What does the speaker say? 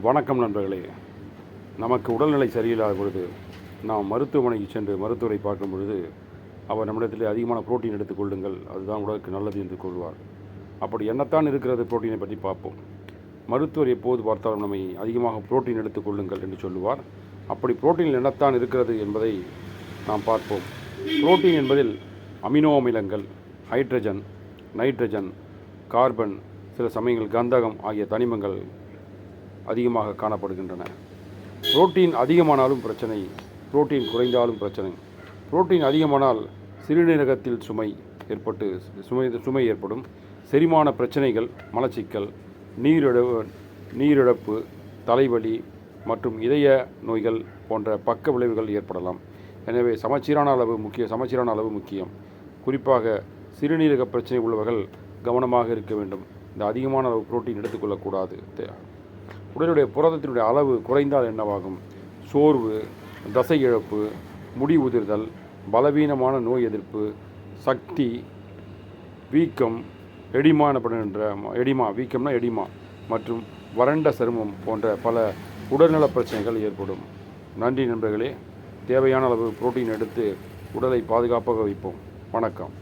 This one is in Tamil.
வணக்கம் நண்பர்களே. நமக்கு உடல்நிலை சரியில்லாத பொழுது நாம் மருத்துவமனைக்கு சென்று மருத்துவரை பார்க்கும் பொழுது அவர் நம்மிடத்தில் அதிகமான புரோட்டீன் எடுத்துக்கொள்ளுங்கள், அதுதான் உடலுக்கு நல்லது என்று கொள்வார். அப்படி என்னத்தான் இருக்கிறது புரோட்டீனை பற்றி பார்ப்போம். மருத்துவர் எப்போது பார்த்தாலும் நம்மை அதிகமாக புரோட்டீன் எடுத்துக்கொள்ளுங்கள் என்று சொல்லுவார். அப்படி புரோட்டீனில் என்னத்தான் இருக்கிறது என்பதை நாம் பார்ப்போம். புரோட்டீன் என்பதில் அமினோ அமிலங்கள், ஹைட்ரஜன், நைட்ரஜன், கார்பன், சில சமயங்கள் கந்தகம் ஆகிய தனிமங்கள் அதிகமாக காணப்படுகின்றன. புரோட்டீன் அதிகமானாலும் பிரச்சனை, புரோட்டீன் குறைந்தாலும் பிரச்சனை. புரோட்டீன் அதிகமானால் சிறுநீரகத்தில் சுமை ஏற்படும். செரிமான பிரச்சனைகள், மலச்சிக்கல், நீரிழப்பு, தலைவலி மற்றும் இதய நோய்கள் போன்ற பக்க விளைவுகள் ஏற்படலாம். எனவே சமச்சீரான அளவு முக்கியம். குறிப்பாக சிறுநீரக பிரச்சனை உள்ளவர்கள் கவனமாக இருக்க வேண்டும். இந்த அதிகமான அளவு புரோட்டீன் எடுத்துக்கொள்ளக்கூடாது. உடலுடைய புரதத்தினுடைய அளவு குறைந்தால் என்னவாகும்? சோர்வு, தசை இழப்பு, முடி உதிர்தல், பலவீனமான நோய் எதிர்ப்பு சக்தி, வீக்கம், எடிமா மற்றும் வறண்ட சருமம் போன்ற பல உடல்நல பிரச்சனைகள் ஏற்படும். நன்றி நண்பர்களே. தேவையான அளவு புரோட்டீன் எடுத்து உடலை பாதுகாப்பாக வைப்போம். வணக்கம்.